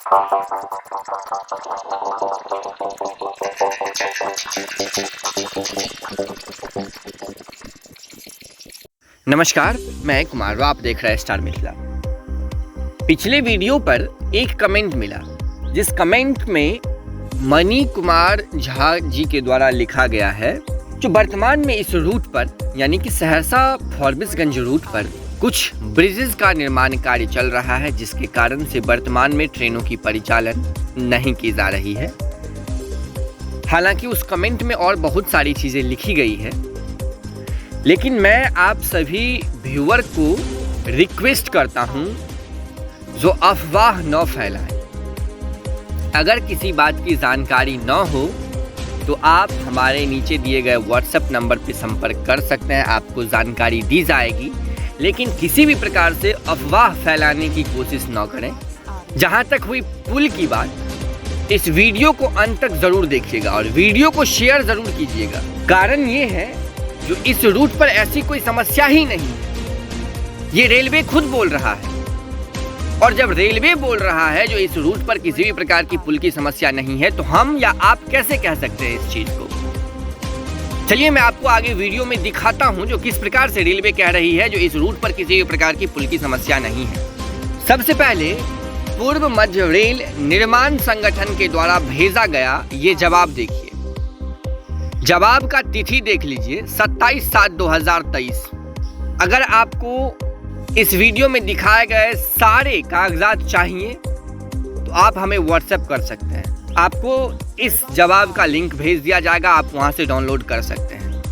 नमस्कार, मैं कुमार, आप देख रहे हैं स्टार मिथिला। पिछले वीडियो पर एक कमेंट मिला, जिस कमेंट में मनी कुमार झा जी के द्वारा लिखा गया है जो वर्तमान में इस रूट पर यानी कि सहरसा फॉरबिसगंज रूट पर कुछ ब्रिजेस का निर्माण कार्य चल रहा है, जिसके कारण से वर्तमान में ट्रेनों की परिचालन नहीं की जा रही है। हालांकि उस कमेंट में और बहुत सारी चीज़ें लिखी गई है, लेकिन मैं आप सभी व्यूअर को रिक्वेस्ट करता हूं जो अफवाह न फैलाएं। अगर किसी बात की जानकारी न हो तो आप हमारे नीचे दिए गए व्हाट्सएप नंबर पर संपर्क कर सकते हैं, आपको जानकारी दी जाएगी। लेकिन किसी भी प्रकार से अफवाह फैलाने की कोशिश न करें। जहां तक हुई पुल की बात, इस वीडियो को अंत तक ज़रूर देखिएगा और वीडियो को शेयर ज़रूर कीजिएगा। कारण ये है जो इस रूट पर ऐसी कोई समस्या ही नहीं है, ये रेलवे खुद बोल रहा है। और जब रेलवे बोल रहा है जो इस रूट पर किसी भी प्रकार की पुल की समस्या नहीं है, तो हम या आप कैसे कह सकते हैं इस चीज़ को। चलिए मैं आपको आगे वीडियो में दिखाता हूं जो किस प्रकार से रेलवे कह रही है जो इस रूट पर किसी भी प्रकार की पुल की समस्या नहीं है। सबसे पहले पूर्व मध्य रेल निर्माण संगठन के द्वारा भेजा गया ये जवाब देखिए। जवाब का तिथि देख लीजिए, 27/7/2023। अगर आपको इस वीडियो में दिखाए गए सारे कागजात चाहिए तो आप हमें व्हाट्सएप कर सकते हैं। आपको इस जवाब का लिंक भेज दिया जाएगा, आप वहां से डाउनलोड कर सकते हैं।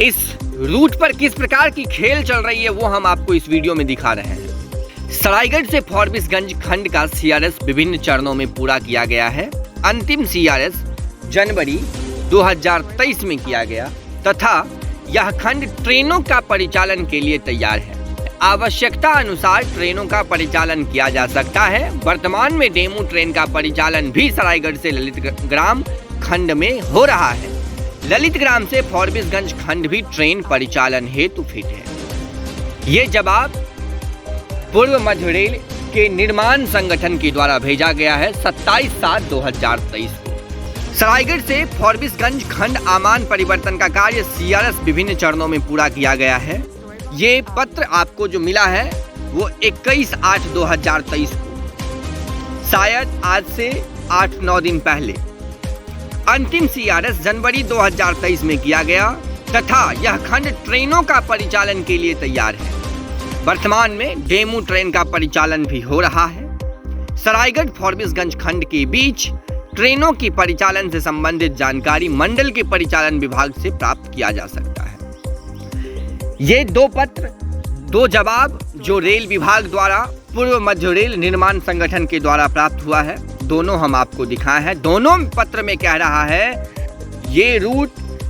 इस रूट पर किस प्रकार की खेल चल रही है वो हम आपको इस वीडियो में दिखा रहे हैं। सरायगढ़ से फॉरबिसगंज खंड का सीआरएस विभिन्न चरणों में पूरा किया गया है। अंतिम सीआरएस जनवरी 2023 में किया गया तथा यह खंड ट्रेनों का परिचालन के लिए तैयार है। आवश्यकता अनुसार ट्रेनों का परिचालन किया जा सकता है। वर्तमान में डेमू ट्रेन का परिचालन भी सरायगढ़ से ललित ग्राम खंड में हो रहा है। ललित ग्राम से फॉरबिसगंज खंड भी ट्रेन परिचालन हेतु फिट है। ये जवाब पूर्व मध्य रेल के निर्माण संगठन के द्वारा भेजा गया है 27/7/2023 को। सरायगढ़ से फॉरबिसगंज खंड आमान परिवर्तन का कार्य सीआरएस विभिन्न चरणों में पूरा किया गया है। ये पत्र आपको जो मिला है वो 21/8/2023 को, शायद आज से 8-9 दिन पहले। अंतिम सीआरएस जनवरी 2023 में किया गया तथा यह खंड ट्रेनों का परिचालन के लिए तैयार है। वर्तमान में डेमू ट्रेन का परिचालन भी हो रहा है। सरायगढ़ फॉरबिसगंज खंड के बीच ट्रेनों की परिचालन से संबंधित जानकारी मंडल के परिचालन विभाग से प्राप्त किया जा सकता है। ये दो जवाब जो रेल विभाग द्वारा पूर्व मध्य रेल निर्माण संगठन के द्वारा प्राप्त हुआ है, दोनों हम आपको दिखाए हैं। दोनों पत्र में कह रहा है ये रूट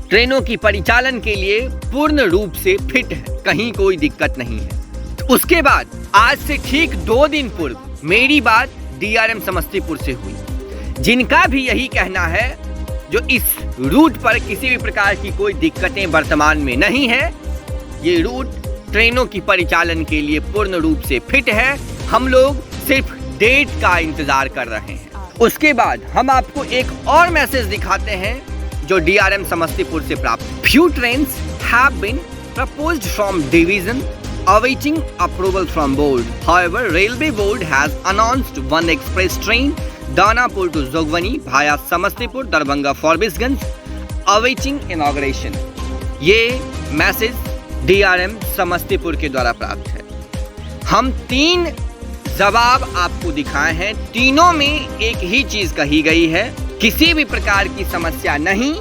ट्रेनों की परिचालन के लिए पूर्ण रूप से फिट है, कहीं कोई दिक्कत नहीं है। उसके बाद आज से ठीक 2 दिन पूर्व मेरी बात डीआरएम समस्तीपुर से हुई, जिनका भी यही कहना है जो इस रूट पर किसी भी प्रकार की कोई दिक्कतें वर्तमान में नहीं है। ये रूट ट्रेनों की परिचालन के लिए पूर्ण रूप से फिट है। हम लोग सिर्फ डेट का इंतजार कर रहे हैं। उसके बाद हम आपको एक और मैसेज दिखाते हैं जो डीआरएम समस्तीपुर से प्राप्त। Few trains have been proposed from division awaiting approval from board. However, Railway Board has announced one express train Danapur to Jogbani via Samastipur Darbhanga Forbesganj awaiting inauguration। ये मैसेज डीआरएम समस्तीपुर के द्वारा प्राप्त है। हम 3 जवाब आपको दिखाए हैं, तीनों में एक ही चीज कही गई है, किसी भी प्रकार की समस्या नहीं,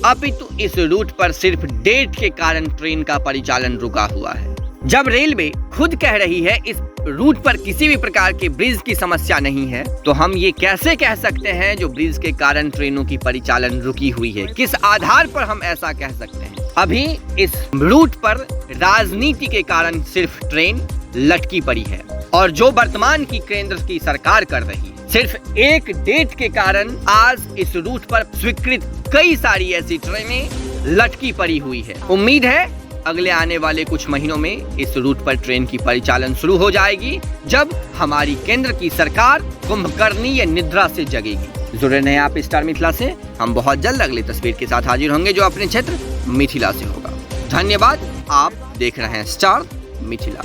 अपितु इस रूट पर सिर्फ डेट के कारण ट्रेन का परिचालन रुका हुआ है। जब रेलवे खुद कह रही है इस रूट पर किसी भी प्रकार के ब्रिज की समस्या नहीं है, तो हम ये कैसे कह सकते हैं जो ब्रिज के कारण ट्रेनों की परिचालन रुकी हुई है? किस आधार पर हम ऐसा कह सकते हैं? अभी इस रूट पर राजनीति के कारण सिर्फ ट्रेन लटकी पड़ी है और जो वर्तमान की केंद्र की सरकार कर रही है, सिर्फ एक डेट के कारण आज इस रूट पर स्वीकृत कई सारी ऐसी ट्रेनें लटकी पड़ी हुई है। उम्मीद है अगले आने वाले कुछ महीनों में इस रूट पर ट्रेन की परिचालन शुरू हो जाएगी, जब हमारी केंद्र की सरकार कुंभकर्णीय निद्रा से जगेगी। जुड़े रहे आप स्टार मिथिला से। हम बहुत जल्द अगली तस्वीर के साथ हाजिर होंगे, जो अपने क्षेत्र मिथिला से होगा। धन्यवाद। आप देख रहे हैं स्टार मिथिला।